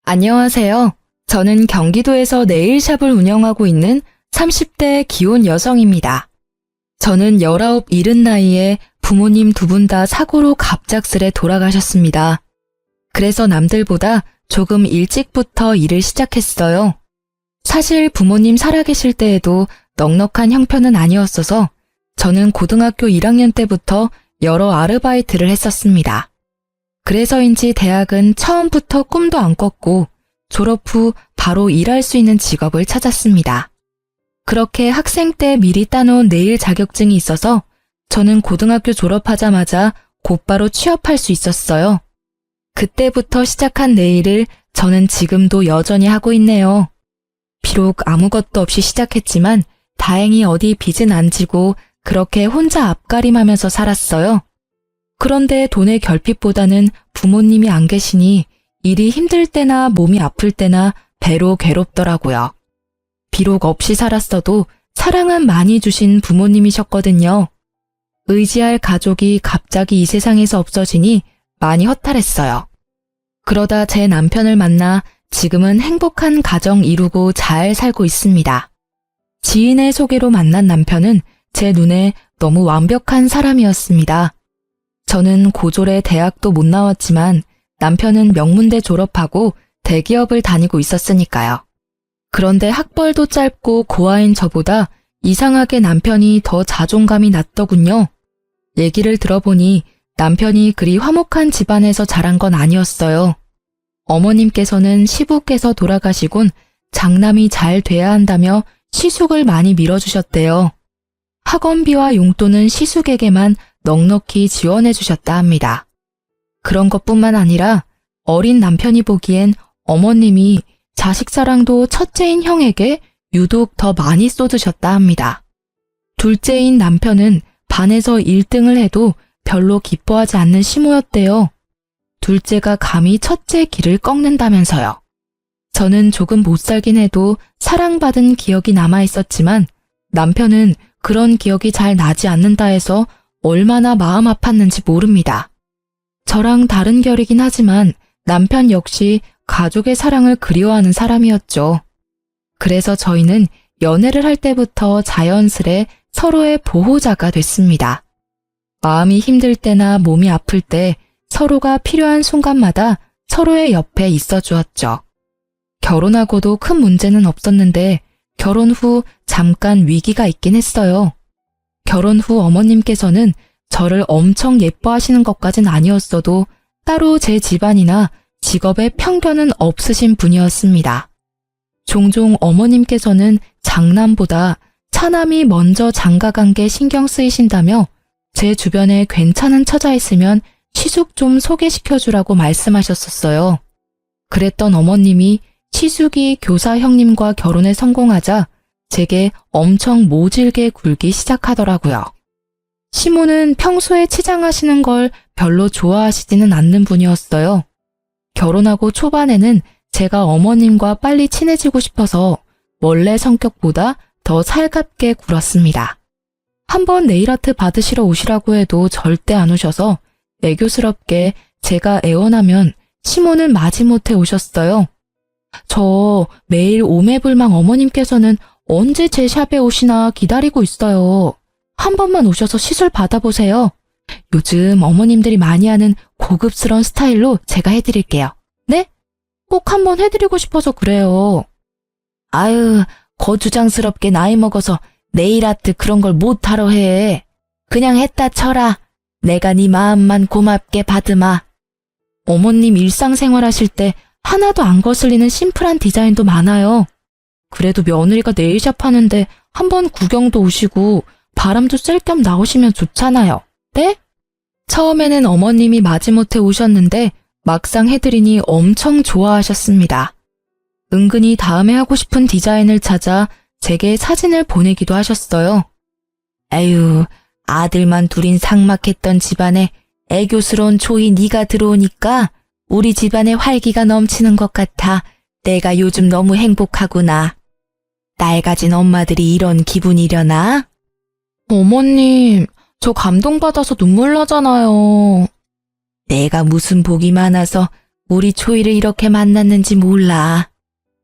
안녕하세요. 저는 경기도에서 네일샵을 운영하고 있는 30대 기혼 여성입니다. 저는 19 이른 나이에 부모님 두 분 다 사고로 갑작스레 돌아가셨습니다. 그래서 남들보다 조금 일찍부터 일을 시작했어요. 사실 부모님 살아계실 때에도 넉넉한 형편은 아니었어서 저는 고등학교 1학년 때부터 여러 아르바이트를 했었습니다. 그래서인지 대학은 처음부터 꿈도 안 꿨고 졸업 후 바로 일할 수 있는 직업을 찾았습니다. 그렇게 학생 때 미리 따놓은 네일 자격증이 있어서 저는 고등학교 졸업하자마자 곧바로 취업할 수 있었어요. 그때부터 시작한 네일을 저는 지금도 여전히 하고 있네요. 비록 아무것도 없이 시작했지만 다행히 어디 빚은 안 지고 그렇게 혼자 앞가림하면서 살았어요. 그런데 돈의 결핍보다는 부모님이 안 계시니 일이 힘들 때나 몸이 아플 때나 배로 괴롭더라고요. 비록 없이 살았어도 사랑은 많이 주신 부모님이셨거든요. 의지할 가족이 갑자기 이 세상에서 없어지니 많이 허탈했어요. 그러다 제 남편을 만나 지금은 행복한 가정 이루고 잘 살고 있습니다. 지인의 소개로 만난 남편은 제 눈에 너무 완벽한 사람이었습니다. 저는 고졸에 대학도 못 나왔지만 남편은 명문대 졸업하고 대기업을 다니고 있었으니까요. 그런데 학벌도 짧고 고아인 저보다 이상하게 남편이 더 자존감이 낮더군요. 얘기를 들어보니 남편이 그리 화목한 집안에서 자란 건 아니었어요. 어머님께서는 시부께서 돌아가시곤 장남이 잘 돼야 한다며 시숙을 많이 밀어주셨대요. 학원비와 용돈은 시숙에게만 넉넉히 지원해 주셨다 합니다. 그런 것뿐만 아니라 어린 남편이 보기엔 어머님이 자식 사랑도 첫째인 형에게 유독 더 많이 쏟으셨다 합니다. 둘째인 남편은 반에서 1등을 해도 별로 기뻐하지 않는 시모였대요. 둘째가 감히 첫째 길을 꺾는다면서요. 저는 조금 못 살긴 해도 사랑받은 기억이 남아 있었지만 남편은 그런 기억이 잘 나지 않는다 해서 얼마나 마음 아팠는지 모릅니다. 저랑 다른 결이긴 하지만 남편 역시 가족의 사랑을 그리워하는 사람이었죠. 그래서 저희는 연애를 할 때부터 자연스레 서로의 보호자가 됐습니다. 마음이 힘들 때나 몸이 아플 때 서로가 필요한 순간마다 서로의 옆에 있어 주었죠. 결혼하고도 큰 문제는 없었는데 결혼 후 잠깐 위기가 있긴 했어요. 결혼 후 어머님께서는 저를 엄청 예뻐하시는 것까진 아니었어도 따로 제 집안이나 직업에 편견은 없으신 분이었습니다. 종종 어머님께서는 장남보다 차남이 먼저 장가간 게 신경 쓰이신다며 제 주변에 괜찮은 처자 있으면 시숙 좀 소개시켜주라고 말씀하셨었어요. 그랬던 어머님이 시숙이 교사 형님과 결혼에 성공하자 제게 엄청 모질게 굴기 시작하더라고요. 시모는 평소에 치장하시는 걸 별로 좋아하시지는 않는 분이었어요. 결혼하고 초반에는 제가 어머님과 빨리 친해지고 싶어서 원래 성격보다 더 살갑게 굴었습니다. 한번 네일아트 받으시러 오시라고 해도 절대 안 오셔서 애교스럽게 제가 애원하면 시모는 마지못해 오셨어요. 저 매일 오매불망 어머님께서는 언제 제 샵에 오시나 기다리고 있어요. 한 번만 오셔서 시술 받아보세요. 요즘 어머님들이 많이 하는 고급스러운 스타일로 제가 해드릴게요. 네? 꼭 한번 해드리고 싶어서 그래요. 아유, 거주장스럽게 나이 먹어서 네일아트 그런 걸 못하러 해. 그냥 했다 쳐라. 내가 네 마음만 고맙게 받으마. 어머님 일상생활 하실 때 하나도 안 거슬리는 심플한 디자인도 많아요. 그래도 며느리가 네일샵 하는데 한번 구경도 오시고 바람도 쐴 겸 나오시면 좋잖아요. 네? 처음에는 어머님이 마지못해 오셨는데 막상 해드리니 엄청 좋아하셨습니다. 은근히 다음에 하고 싶은 디자인을 찾아 제게 사진을 보내기도 하셨어요. 에휴, 아들만 둘인 삭막했던 집안에 애교스러운 초이 네가 들어오니까 우리 집안에 활기가 넘치는 것 같아 내가 요즘 너무 행복하구나. 딸 가진 엄마들이 이런 기분이려나? 어머님, 저 감동받아서 눈물 나잖아요. 내가 무슨 복이 많아서 우리 초이를 이렇게 만났는지 몰라.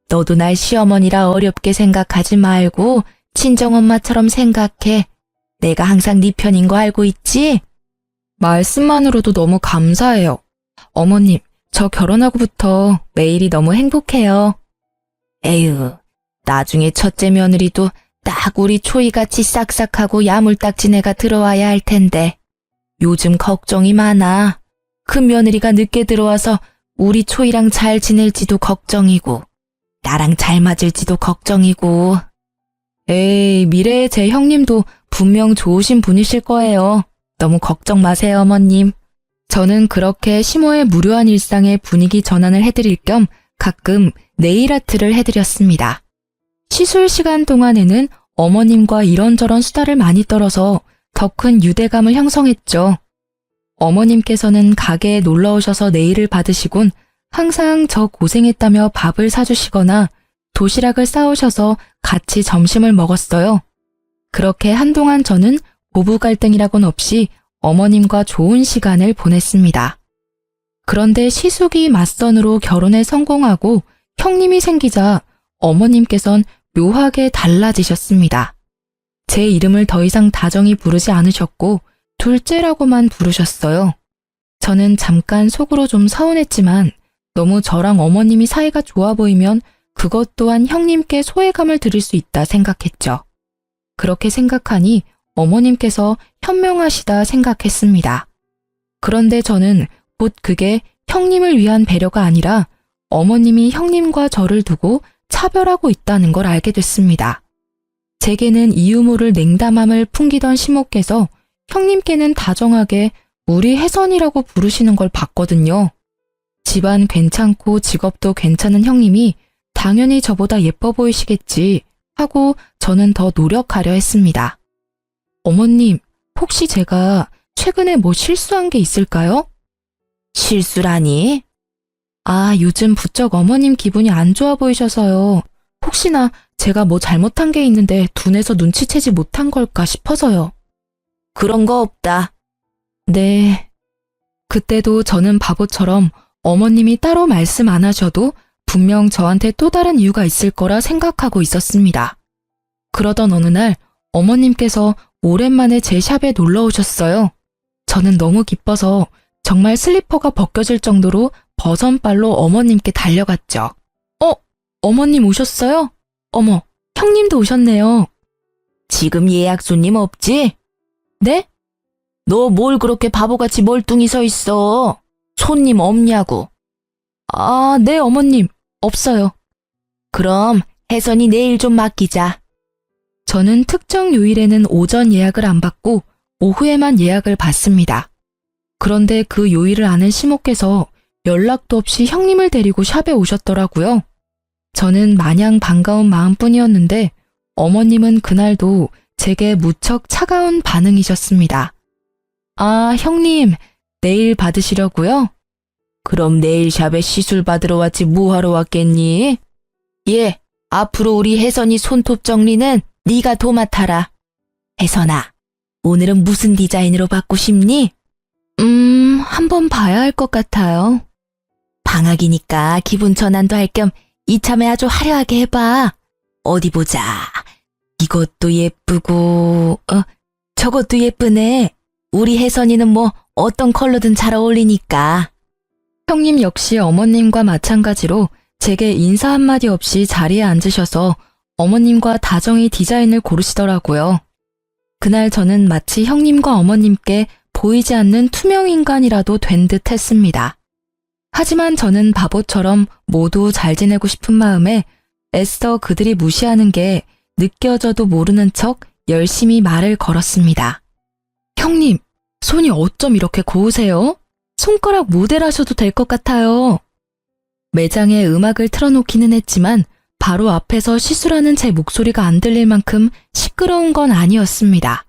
너도 날 시어머니라 어렵게 생각하지 말고 친정엄마처럼 생각해. 내가 항상 네 편인 거 알고 있지? 말씀만으로도 너무 감사해요. 어머님, 저 결혼하고부터 매일이 너무 행복해요. 에휴, 나중에 첫째 며느리도 딱 우리 초이같이 싹싹하고 야물딱진 애가 들어와야 할 텐데. 요즘 걱정이 많아. 큰 며느리가 늦게 들어와서 우리 초이랑 잘 지낼지도 걱정이고, 나랑 잘 맞을지도 걱정이고. 에이, 미래의 제 형님도 분명 좋으신 분이실 거예요. 너무 걱정 마세요, 어머님. 저는 그렇게 시모의 무료한 일상의 분위기 전환을 해드릴 겸 가끔 네일 아트를 해드렸습니다. 시술 시간 동안에는 어머님과 이런저런 수다를 많이 떨어서 더 큰 유대감을 형성했죠. 어머님께서는 가게에 놀러 오셔서 네일을 받으시곤 항상 저 고생했다며 밥을 사주시거나 도시락을 싸오셔서 같이 점심을 먹었어요. 그렇게 한동안 저는 고부 갈등이라곤 없이 어머님과 좋은 시간을 보냈습니다. 그런데 시숙이 맞선으로 결혼에 성공하고 형님이 생기자 어머님께선 묘하게 달라지셨습니다. 제 이름을 더 이상 다정히 부르지 않으셨고 둘째라고만 부르셨어요. 저는 잠깐 속으로 좀 서운했지만 너무 저랑 어머님이 사이가 좋아 보이면 그것 또한 형님께 소외감을 드릴 수 있다 생각했죠. 그렇게 생각하니 어머님께서 현명하시다 생각했습니다. 그런데 저는 곧 그게 형님을 위한 배려가 아니라 어머님이 형님과 저를 두고 차별하고 있다는 걸 알게 됐습니다. 제게는 이유 모를 냉담함을 풍기던 시모께서 형님께는 다정하게 우리 혜선이라고 부르시는 걸 봤거든요. 집안 괜찮고 직업도 괜찮은 형님이 당연히 저보다 예뻐 보이시겠지 하고 저는 더 노력하려 했습니다. 어머님, 혹시 제가 최근에 뭐 실수한 게 있을까요? 실수라니? 아, 요즘 부쩍 어머님 기분이 안 좋아 보이셔서요. 혹시나 제가 뭐 잘못한 게 있는데 둔해서 눈치채지 못한 걸까 싶어서요. 그런 거 없다. 네. 그때도 저는 바보처럼 어머님이 따로 말씀 안 하셔도 분명 저한테 또 다른 이유가 있을 거라 생각하고 있었습니다. 그러던 어느 날 어머님께서 오랜만에 제 샵에 놀러 오셨어요. 저는 너무 기뻐서 정말 슬리퍼가 벗겨질 정도로 버선발로 어머님께 달려갔죠. 어머님 오셨어요? 어머, 형님도 오셨네요. 지금 예약 손님 없지? 네? 너 뭘 그렇게 바보같이 멀뚱히 서 있어? 손님 없냐고. 아, 네, 어머님. 없어요. 그럼 혜선이 내일 좀 맡기자. 저는 특정 요일에는 오전 예약을 안 받고 오후에만 예약을 받습니다. 그런데 그 요일을 아는 시모께서 연락도 없이 형님을 데리고 샵에 오셨더라고요. 저는 마냥 반가운 마음뿐이었는데 어머님은 그날도 제게 무척 차가운 반응이셨습니다. 아, 형님, 내일 받으시려고요? 그럼 내일 샵에 시술 받으러 왔지 뭐하러 왔겠니? 예, 앞으로 우리 혜선이 손톱 정리는 네가 도맡아라. 혜선아, 오늘은 무슨 디자인으로 받고 싶니? 한번 봐야 할 것 같아요. 방학이니까 기분 전환도 할 겸 이참에 아주 화려하게 해봐. 어디 보자. 이것도 예쁘고, 저것도 예쁘네. 우리 혜선이는 뭐 어떤 컬러든 잘 어울리니까. 형님 역시 어머님과 마찬가지로 제게 인사 한마디 없이 자리에 앉으셔서 어머님과 다정히 디자인을 고르시더라고요. 그날 저는 마치 형님과 어머님께 보이지 않는 투명 인간이라도 된 듯 했습니다. 하지만 저는 바보처럼 모두 잘 지내고 싶은 마음에 애써 그들이 무시하는 게 느껴져도 모르는 척 열심히 말을 걸었습니다. 형님, 손이 어쩜 이렇게 고우세요? 손가락 모델하셔도 될 것 같아요. 매장에 음악을 틀어놓기는 했지만 바로 앞에서 시술하는 제 목소리가 안 들릴 만큼 시끄러운 건 아니었습니다.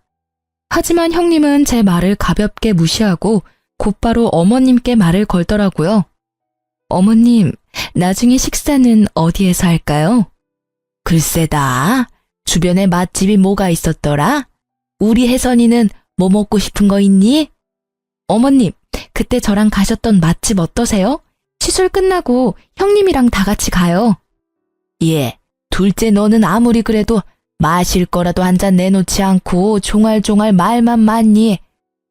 하지만 형님은 제 말을 가볍게 무시하고 곧바로 어머님께 말을 걸더라고요. 어머님, 나중에 식사는 어디에서 할까요? 글쎄다. 주변에 맛집이 뭐가 있었더라? 우리 혜선이는 뭐 먹고 싶은 거 있니? 어머님, 그때 저랑 가셨던 맛집 어떠세요? 시술 끝나고 형님이랑 다 같이 가요. 예, 둘째 너는 아무리 그래도 마실 거라도 한 잔 내놓지 않고 종알종알 말만 많니.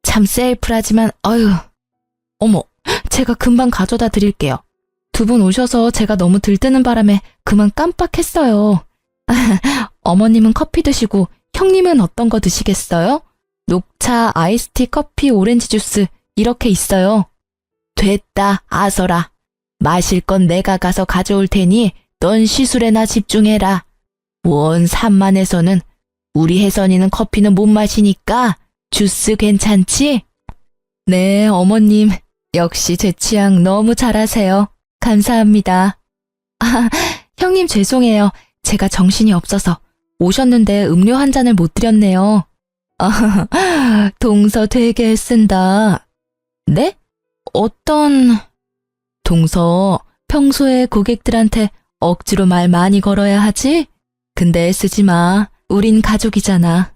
참 셀프라지만 어휴. 어머, 제가 금방 가져다 드릴게요. 두 분 오셔서 제가 너무 들뜨는 바람에 그만 깜빡했어요. 어머님은 커피 드시고 형님은 어떤 거 드시겠어요? 녹차, 아이스티, 커피, 오렌지 주스 이렇게 있어요. 됐다, 아서라. 마실 건 내가 가서 가져올 테니 넌 시술에나 집중해라. 원 산만해서는 우리 혜선이는 커피는 못 마시니까 주스 괜찮지? 네, 어머님. 역시 제 취향 너무 잘하세요. 감사합니다. 아, 형님 죄송해요. 제가 정신이 없어서 오셨는데 음료 한 잔을 못 드렸네요. 동서 되게 애쓴다. 네? 어떤... 동서, 평소에 고객들한테 억지로 말 많이 걸어야 하지? 근데 애쓰지 마. 우린 가족이잖아.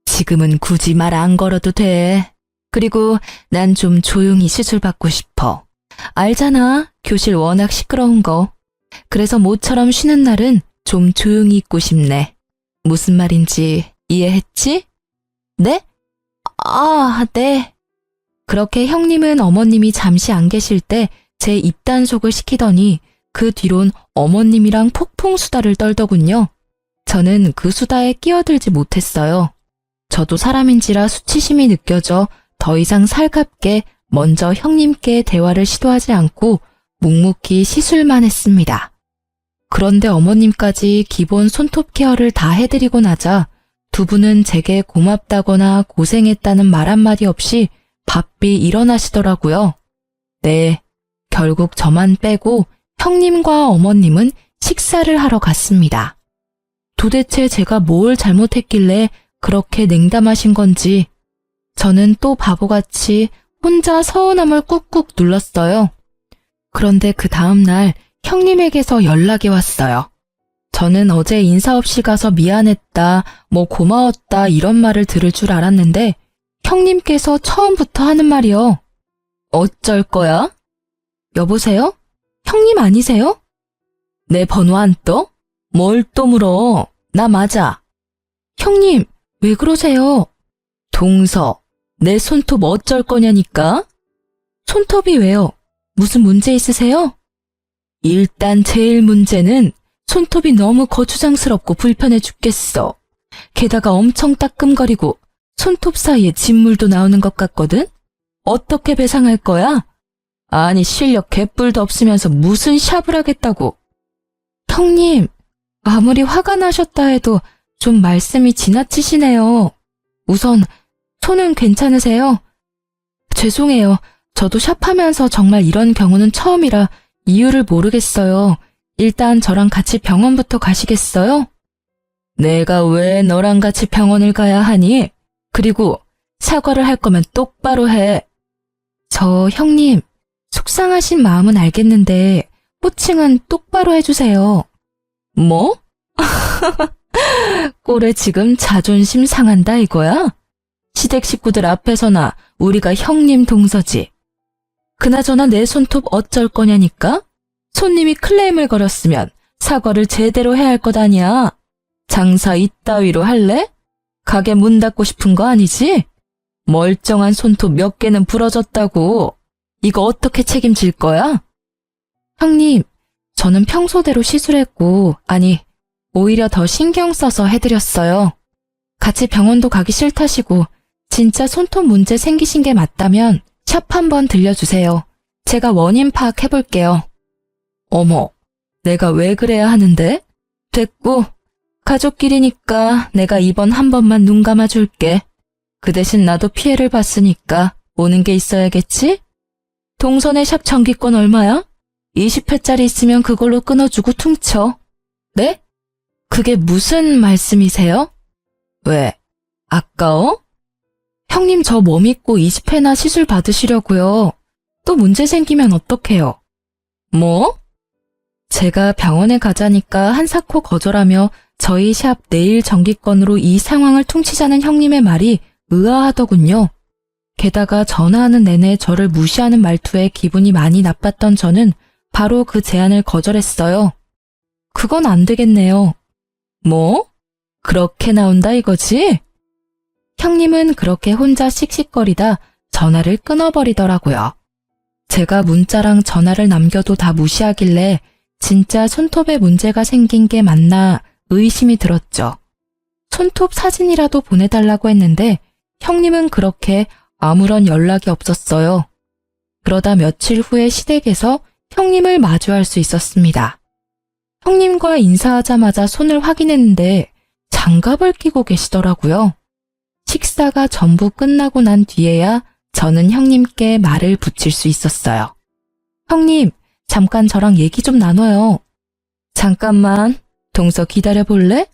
지금은 굳이 말 안 걸어도 돼. 그리고 난 좀 조용히 시술 받고 싶어. 알잖아. 교실 워낙 시끄러운 거. 그래서 모처럼 쉬는 날은 좀 조용히 있고 싶네. 무슨 말인지 이해했지? 네? 아, 네. 그렇게 형님은 어머님이 잠시 안 계실 때 제 입단속을 시키더니 그 뒤론 어머님이랑 폭풍 수다를 떨더군요. 저는 그 수다에 끼어들지 못했어요. 저도 사람인지라 수치심이 느껴져 더 이상 살갑게 먼저 형님께 대화를 시도하지 않고 묵묵히 시술만 했습니다. 그런데 어머님까지 기본 손톱 케어를 다 해드리고 나자 두 분은 제게 고맙다거나 고생했다는 말 한마디 없이 바삐 일어나시더라고요. 네, 결국 저만 빼고 형님과 어머님은 식사를 하러 갔습니다. 도대체 제가 뭘 잘못했길래 그렇게 냉담하신 건지 저는 또 바보같이 혼자 서운함을 꾹꾹 눌렀어요. 그런데 그 다음날 형님에게서 연락이 왔어요. 저는 어제 인사 없이 가서 미안했다, 고마웠다 이런 말을 들을 줄 알았는데 형님께서 처음부터 하는 말이요. 어쩔 거야? 여보세요? 형님 아니세요? 내 번호 안 떠? 뭘 또 물어? 나 맞아. 형님, 왜 그러세요? 동서, 내 손톱 어쩔 거냐니까? 손톱이 왜요? 무슨 문제 있으세요? 일단 제일 문제는 손톱이 너무 거추장스럽고 불편해 죽겠어. 게다가 엄청 따끔거리고 손톱 사이에 진물도 나오는 것 같거든? 어떻게 배상할 거야? 아니 실력 개뿔도 없으면서 무슨 샵을 하겠다고. 형님, 아무리 화가 나셨다 해도 좀 말씀이 지나치시네요. 우선 손은 괜찮으세요? 죄송해요. 저도 샵하면서 정말 이런 경우는 처음이라 이유를 모르겠어요. 일단 저랑 같이 병원부터 가시겠어요? 내가 왜 너랑 같이 병원을 가야 하니? 그리고 사과를 할 거면 똑바로 해. 저 형님, 속상하신 마음은 알겠는데 호칭은 똑바로 해주세요. 뭐? 꼴에 지금 자존심 상한다 이거야? 시댁 식구들 앞에서나 우리가 형님 동서지. 그나저나 내 손톱 어쩔 거냐니까? 손님이 클레임을 걸었으면 사과를 제대로 해야 할 것 아니야. 장사 이따위로 할래? 가게 문 닫고 싶은 거 아니지? 멀쩡한 손톱 몇 개는 부러졌다고. 이거 어떻게 책임질 거야? 형님, 저는 평소대로 시술했고, 아니, 오히려 더 신경 써서 해드렸어요. 같이 병원도 가기 싫다시고 진짜 손톱 문제 생기신 게 맞다면 샵 한번 들려주세요. 제가 원인 파악해볼게요. 어머, 내가 왜 그래야 하는데? 됐고, 가족끼리니까 내가 이번 한 번만 눈 감아줄게. 그 대신 나도 피해를 봤으니까 오는 게 있어야겠지? 동선의 샵 정기권 얼마야? 20회짜리 있으면 그걸로 끊어주고 퉁쳐. 네? 그게 무슨 말씀이세요? 왜? 아까워? 형님 저 뭐 믿고 20회나 시술 받으시려고요. 또 문제 생기면 어떡해요? 뭐? 제가 병원에 가자니까 한사코 거절하며 저희 샵 내일 정기권으로 이 상황을 퉁치자는 형님의 말이 의아하더군요. 게다가 전화하는 내내 저를 무시하는 말투에 기분이 많이 나빴던 저는 바로 그 제안을 거절했어요. 그건 안 되겠네요. 뭐? 그렇게 나온다 이거지? 형님은 그렇게 혼자 씩씩거리다 전화를 끊어버리더라고요. 제가 문자랑 전화를 남겨도 다 무시하길래 진짜 손톱에 문제가 생긴 게 맞나 의심이 들었죠. 손톱 사진이라도 보내달라고 했는데 형님은 그렇게 아무런 연락이 없었어요. 그러다 며칠 후에 시댁에서 형님을 마주할 수 있었습니다. 형님과 인사하자마자 손을 확인했는데 장갑을 끼고 계시더라고요. 식사가 전부 끝나고 난 뒤에야 저는 형님께 말을 붙일 수 있었어요. 형님, 잠깐 저랑 얘기 좀 나눠요. 잠깐만, 동서 기다려볼래?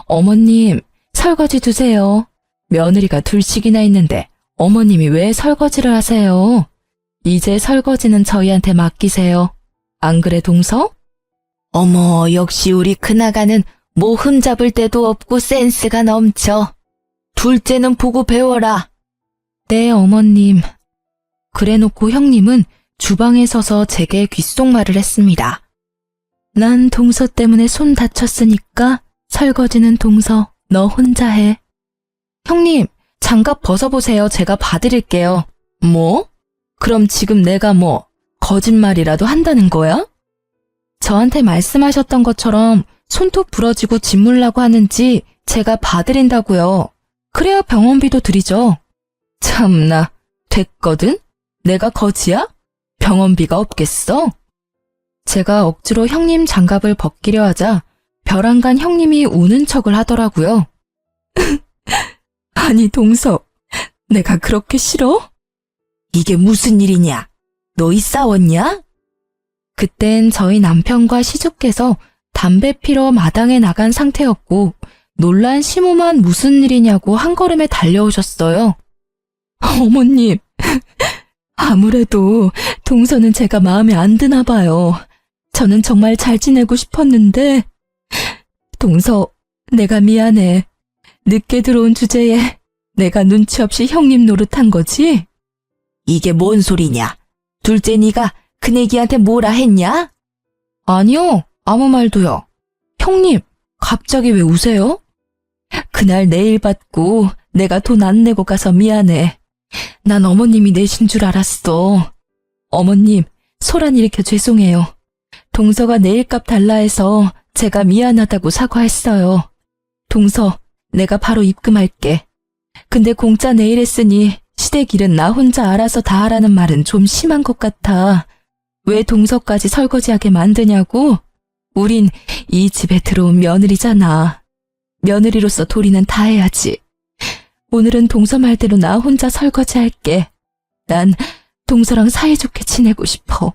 어머님, 설거지 두세요. 며느리가 둘씩이나 있는데 어머님이 왜 설거지를 하세요? 이제 설거지는 저희한테 맡기세요. 안 그래, 동서? 어머, 역시 우리 큰아가는 뭐 흠잡을 데도 없고 센스가 넘쳐. 둘째는 보고 배워라. 네, 어머님. 그래놓고 형님은 주방에 서서 제게 귓속말을 했습니다. 난 동서 때문에 손 다쳤으니까 설거지는 동서, 너 혼자 해. 형님, 장갑 벗어보세요. 제가 봐드릴게요. 뭐? 그럼 지금 내가 뭐 거짓말이라도 한다는 거야? 저한테 말씀하셨던 것처럼 손톱 부러지고 짓물라고 하는지 제가 봐드린다고요. 그래야 병원비도 드리죠. 참나, 됐거든? 내가 거지야? 병원비가 없겠어? 제가 억지로 형님 장갑을 벗기려 하자 벼랑간 형님이 우는 척을 하더라고요. 아니, 동서, 내가 그렇게 싫어? 이게 무슨 일이냐? 너희 싸웠냐? 그땐 저희 남편과 시주께서 담배 피러 마당에 나간 상태였고 놀란 시모만 무슨 일이냐고 한 걸음에 달려오셨어요. 어머님, 아무래도 동서는 제가 마음에 안 드나 봐요. 저는 정말 잘 지내고 싶었는데. 동서, 내가 미안해. 늦게 들어온 주제에 내가 눈치 없이 형님 노릇한 거지? 이게 뭔 소리냐? 둘째 네가 큰애기한테 뭐라 했냐? 아니요, 아무 말도요. 형님, 갑자기 왜 우세요? 그날 내일 받고 내가 돈 안 내고 가서 미안해. 난 어머님이 내신 줄 알았어. 어머님, 소란 일으켜 죄송해요. 동서가 내일값 달라 해서 제가 미안하다고 사과했어요. 동서, 내가 바로 입금할게. 근데 공짜 내일 했으니 시댁 일은 나 혼자 알아서 다 하라는 말은 좀 심한 것 같아. 왜 동서까지 설거지하게 만드냐고? 우린 이 집에 들어온 며느리잖아. 며느리로서 도리는 다 해야지. 오늘은 동서 말대로 나 혼자 설거지할게. 난 동서랑 사이좋게 지내고 싶어.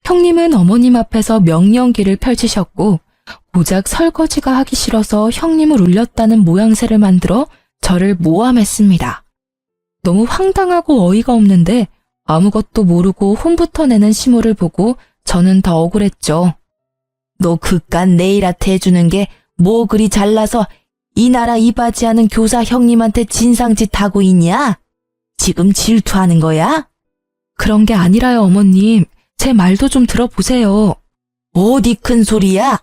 형님은 어머님 앞에서 명령기를 펼치셨고 고작 설거지가 하기 싫어서 형님을 울렸다는 모양새를 만들어 저를 모함했습니다. 너무 황당하고 어이가 없는데 아무것도 모르고 혼부터 내는 시모를 보고 저는 더 억울했죠. 너 그깟 네일아트 해주는 게 뭐 그리 잘나서 이 나라 이바지하는 교사 형님한테 진상짓 하고 있냐? 지금 질투하는 거야? 그런 게 아니라요, 어머님. 제 말도 좀 들어보세요. 어디 큰 소리야?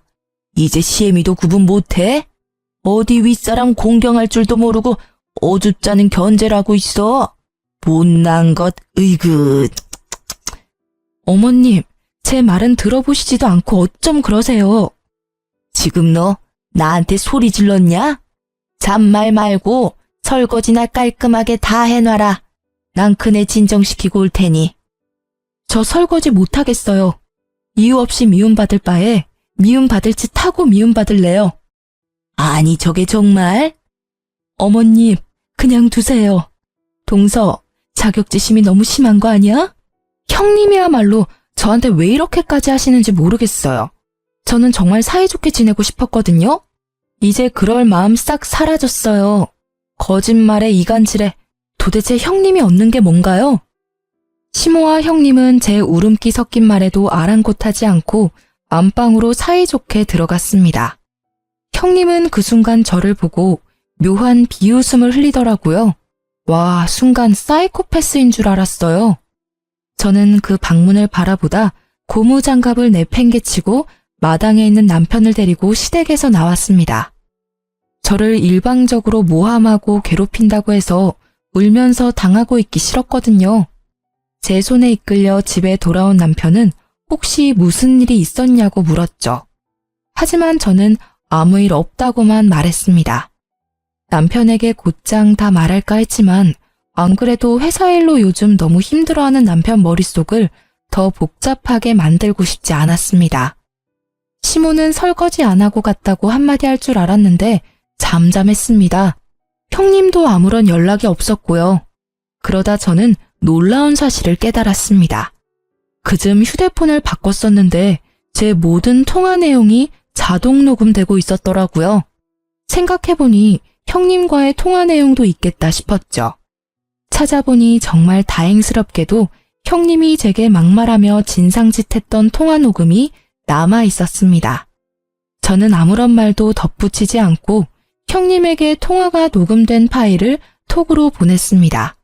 이제 시애미도 구분 못해? 어디 윗사람 공경할 줄도 모르고 어줍잖은 견제를 하고 있어. 못난 것, 으이그. 어머님, 제 말은 들어보시지도 않고 어쩜 그러세요. 지금 너 나한테 소리 질렀냐? 잔말 말고 설거지나 깔끔하게 다 해놔라. 난 그네 진정시키고 올 테니. 저 설거지 못하겠어요. 이유 없이 미움받을 바에 미움받을 짓 하고 미움받을래요. 아니, 저게 정말? 어머님, 그냥 두세요. 동서, 자격지심이 너무 심한 거 아니야? 형님이야말로 저한테 왜 이렇게까지 하시는지 모르겠어요. 저는 정말 사이좋게 지내고 싶었거든요. 이제 그럴 마음 싹 사라졌어요. 거짓말에 이간질에 도대체 형님이 얻는 게 뭔가요? 시모와 형님은 제 울음기 섞인 말에도 아랑곳하지 않고 안방으로 사이좋게 들어갔습니다. 형님은 그 순간 저를 보고 묘한 비웃음을 흘리더라고요. 와, 순간 사이코패스인 줄 알았어요. 저는 그 방문을 바라보다 고무장갑을 내팽개치고 마당에 있는 남편을 데리고 시댁에서 나왔습니다. 저를 일방적으로 모함하고 괴롭힌다고 해서 울면서 당하고 있기 싫었거든요. 제 손에 이끌려 집에 돌아온 남편은 혹시 무슨 일이 있었냐고 물었죠. 하지만 저는 아무 일 없다고만 말했습니다. 남편에게 곧장 다 말할까 했지만 안 그래도 회사 일로 요즘 너무 힘들어하는 남편 머릿속을 더 복잡하게 만들고 싶지 않았습니다. 시모는 설거지 안 하고 갔다고 한마디 할 줄 알았는데 잠잠했습니다. 형님도 아무런 연락이 없었고요. 그러다 저는 놀라운 사실을 깨달았습니다. 그즘 휴대폰을 바꿨었는데 제 모든 통화 내용이 자동 녹음되고 있었더라고요. 생각해보니 형님과의 통화 내용도 있겠다 싶었죠. 찾아보니 정말 다행스럽게도 형님이 제게 막말하며 진상짓했던 통화 녹음이 남아 있었습니다. 저는 아무런 말도 덧붙이지 않고 형님에게 통화가 녹음된 파일을 톡으로 보냈습니다.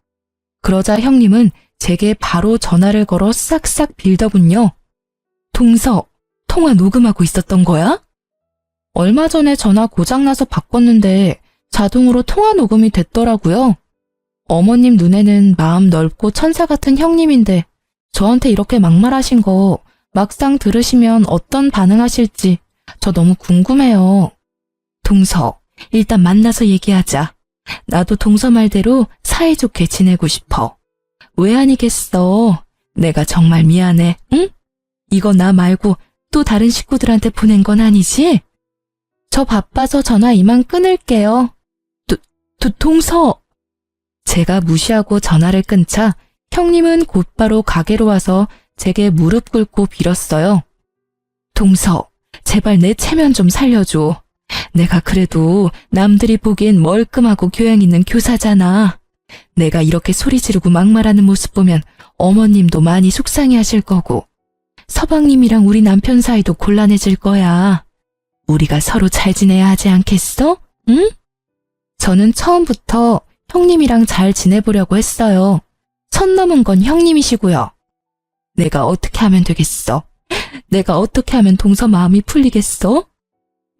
그러자 형님은 제게 바로 전화를 걸어 싹싹 빌더군요. 동서, 통화 녹음하고 있었던 거야? 얼마 전에 전화 고장나서 바꿨는데 자동으로 통화 녹음이 됐더라고요. 어머님 눈에는 마음 넓고 천사 같은 형님인데 저한테 이렇게 막말하신 거 막상 들으시면 어떤 반응하실지 저 너무 궁금해요. 동서, 일단 만나서 얘기하자. 나도 동서 말대로 사이좋게 지내고 싶어. 왜 아니겠어? 내가 정말 미안해, 응? 이거 나 말고 또 다른 식구들한테 보낸 건 아니지? 저 바빠서 전화 이만 끊을게요. 동서! 제가 무시하고 전화를 끊자 형님은 곧바로 가게로 와서 제게 무릎 꿇고 빌었어요. 동서, 제발 내 체면 좀 살려줘. 내가 그래도 남들이 보기엔 멀끔하고 교양 있는 교사잖아. 내가 이렇게 소리 지르고 막말하는 모습 보면 어머님도 많이 속상해 하실 거고 서방님이랑 우리 남편 사이도 곤란해질 거야. 우리가 서로 잘 지내야 하지 않겠어? 응? 저는 처음부터 형님이랑 잘 지내보려고 했어요. 선 넘은 건 형님이시고요. 내가 어떻게 하면 되겠어? 내가 어떻게 하면 동서 마음이 풀리겠어?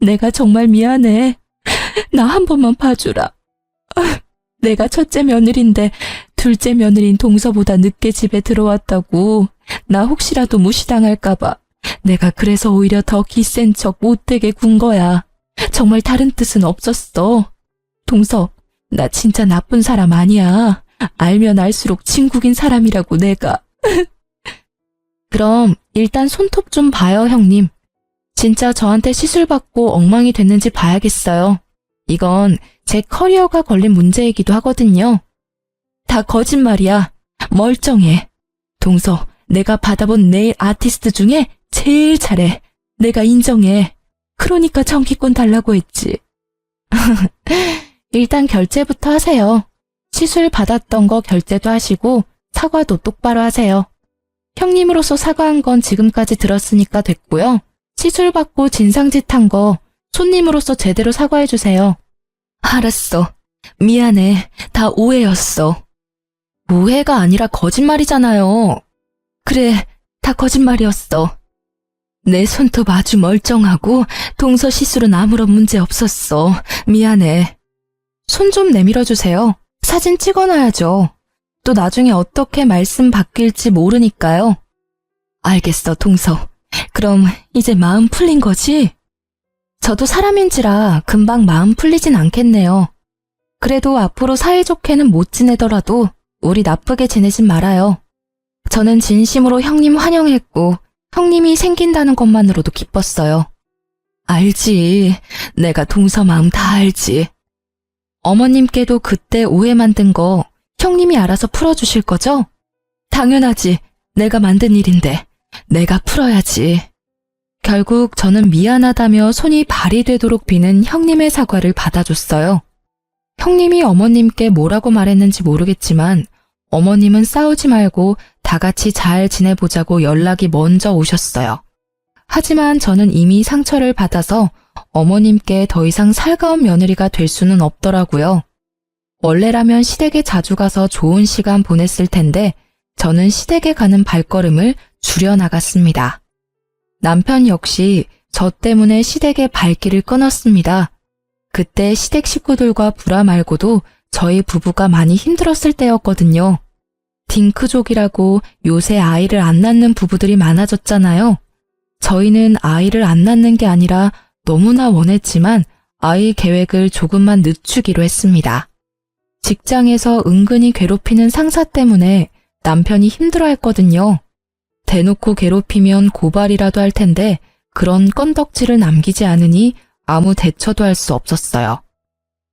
내가 정말 미안해. 나 한 번만 봐주라. 내가 첫째 며느리인데 둘째 며느리인 동서보다 늦게 집에 들어왔다고 나 혹시라도 무시당할까봐 내가 그래서 오히려 더 기센 척 못되게 군 거야. 정말 다른 뜻은 없었어. 동서, 나 진짜 나쁜 사람 아니야. 알면 알수록 친구긴 사람이라고 내가. 그럼 일단 손톱 좀 봐요, 형님. 진짜 저한테 시술 받고 엉망이 됐는지 봐야겠어요. 이건 제 커리어가 걸린 문제이기도 하거든요. 다 거짓말이야. 멀쩡해. 동서, 내가 받아본 네일 아티스트 중에 제일 잘해. 내가 인정해. 그러니까 정기권 달라고 했지. 일단 결제부터 하세요. 시술 받았던 거 결제도 하시고 사과도 똑바로 하세요. 형님으로서 사과한 건 지금까지 들었으니까 됐고요. 시술 받고 진상짓한 거 손님으로서 제대로 사과해주세요. 알았어. 미안해. 다 오해였어. 오해가 아니라 거짓말이잖아요. 그래, 다 거짓말이었어. 내 손톱 아주 멀쩡하고 동서 시술은 아무런 문제 없었어. 미안해. 손 좀 내밀어주세요. 사진 찍어놔야죠. 또 나중에 어떻게 말씀 바뀔지 모르니까요. 알겠어, 동서. 그럼 이제 마음 풀린 거지? 저도 사람인지라 금방 마음 풀리진 않겠네요. 그래도 앞으로 사이좋게는 못 지내더라도 우리 나쁘게 지내진 말아요. 저는 진심으로 형님 환영했고 형님이 생긴다는 것만으로도 기뻤어요. 알지. 내가 동서 마음 다 알지. 어머님께도 그때 오해 만든 거 형님이 알아서 풀어주실 거죠? 당연하지. 내가 만든 일인데 내가 풀어야지. 결국 저는 미안하다며 손이 발이 되도록 비는 형님의 사과를 받아줬어요. 형님이 어머님께 뭐라고 말했는지 모르겠지만 어머님은 싸우지 말고 다 같이 잘 지내보자고 연락이 먼저 오셨어요. 하지만 저는 이미 상처를 받아서 어머님께 더 이상 살가운 며느리가 될 수는 없더라고요. 원래라면 시댁에 자주 가서 좋은 시간 보냈을 텐데 저는 시댁에 가는 발걸음을 줄여나갔습니다. 남편 역시 저 때문에 시댁의 발길을 끊었습니다. 그때 시댁 식구들과 불화 말고도 저희 부부가 많이 힘들었을 때였거든요. 딩크족이라고 요새 아이를 안 낳는 부부들이 많아졌잖아요. 저희는 아이를 안 낳는 게 아니라 너무나 원했지만 아이 계획을 조금만 늦추기로 했습니다. 직장에서 은근히 괴롭히는 상사 때문에 남편이 힘들어했거든요. 대놓고 괴롭히면 고발이라도 할 텐데 그런 건덕지를 남기지 않으니 아무 대처도 할 수 없었어요.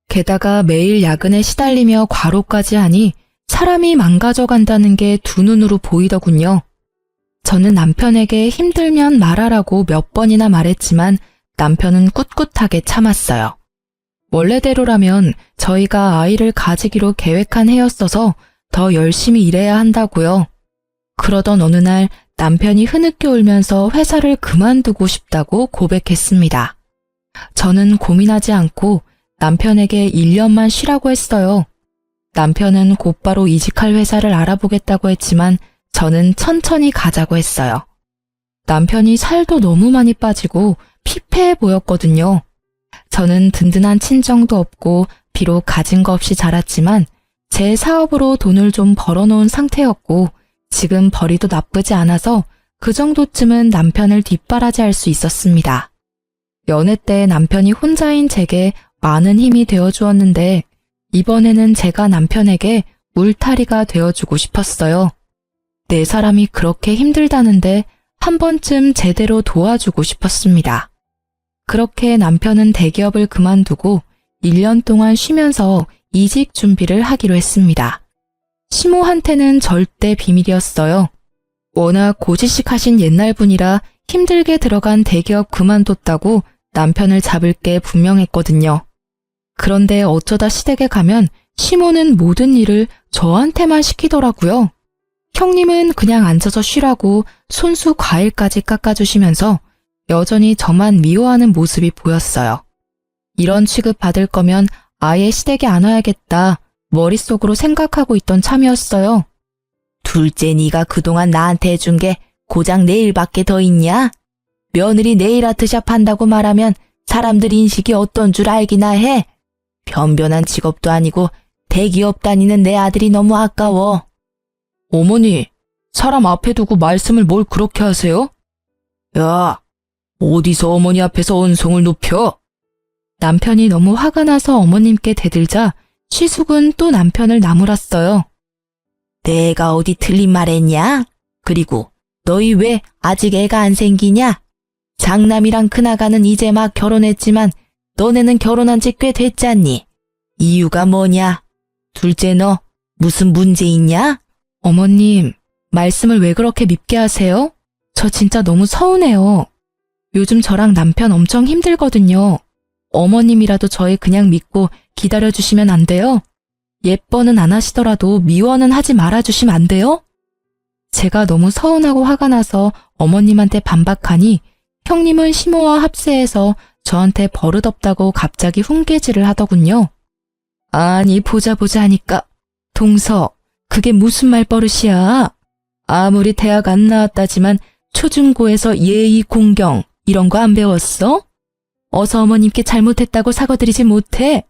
게다가 매일 야근에 시달리며 과로까지 하니 사람이 망가져간다는 게 두 눈으로 보이더군요. 저는 남편에게 힘들면 말하라고 몇 번이나 말했지만 남편은 꿋꿋하게 참았어요. 원래대로라면 저희가 아이를 가지기로 계획한 해였어서 더 열심히 일해야 한다고요. 그러던 어느 날 남편이 흐느껴 울면서 회사를 그만두고 싶다고 고백했습니다. 저는 고민하지 않고 남편에게 1년만 쉬라고 했어요. 남편은 곧바로 이직할 회사를 알아보겠다고 했지만 저는 천천히 가자고 했어요. 남편이 살도 너무 많이 빠지고 피폐해 보였거든요. 저는 든든한 친정도 없고 비록 가진 거 없이 자랐지만 제 사업으로 돈을 좀 벌어놓은 상태였고 지금 벌이도 나쁘지 않아서 그 정도쯤은 남편을 뒷바라지할 수 있었습니다. 연애 때 남편이 혼자인 제게 많은 힘이 되어주었는데 이번에는 제가 남편에게 울타리가 되어주고 싶었어요. 내 사람이 그렇게 힘들다는데 한 번쯤 제대로 도와주고 싶었습니다. 그렇게 남편은 대기업을 그만두고 1년 동안 쉬면서 이직 준비를 하기로 했습니다. 시모한테는 절대 비밀이었어요. 워낙 고지식하신 옛날 분이라 힘들게 들어간 대기업 그만뒀다고 남편을 잡을 게 분명했거든요. 그런데 어쩌다 시댁에 가면 시모는 모든 일을 저한테만 시키더라고요. 형님은 그냥 앉아서 쉬라고 손수 과일까지 깎아주시면서 여전히 저만 미워하는 모습이 보였어요. 이런 취급 받을 거면 아예 시댁에 안 와야겠다 머릿속으로 생각하고 있던 참이었어요. 둘째 네가 그동안 나한테 해준 게 고작 네일밖에 더 있냐? 며느리 네일 아트샵 한다고 말하면 사람들 인식이 어떤 줄 알기나 해. 변변한 직업도 아니고 대기업 다니는 내 아들이 너무 아까워. 어머니, 사람 앞에 두고 말씀을 뭘 그렇게 하세요? 야, 어디서 어머니 앞에서 언성을 높여? 남편이 너무 화가 나서 어머님께 대들자 시숙은 또 남편을 나무랐어요. 내가 어디 틀린 말 했냐? 그리고 너희 왜 아직 애가 안 생기냐? 장남이랑 큰아가는 이제 막 결혼했지만 너네는 결혼한 지 꽤 됐잖니? 이유가 뭐냐? 둘째 너 무슨 문제 있냐? 어머님, 말씀을 왜 그렇게 밉게 하세요? 저 진짜 너무 서운해요. 요즘 저랑 남편 엄청 힘들거든요. 어머님이라도 저희 그냥 믿고 기다려주시면 안 돼요? 예뻐는 안 하시더라도 미워는 하지 말아주시면 안 돼요? 제가 너무 서운하고 화가 나서 어머님한테 반박하니 형님은 시모와 합세해서 저한테 버릇없다고 갑자기 훈계질을 하더군요. 아니 보자 하니까 동서 그게 무슨 말버릇이야. 아무리 대학 안 나왔다지만 초중고에서 예의 공경 이런 거 안 배웠어? 어서 어머님께 잘못했다고 사과드리지 못해.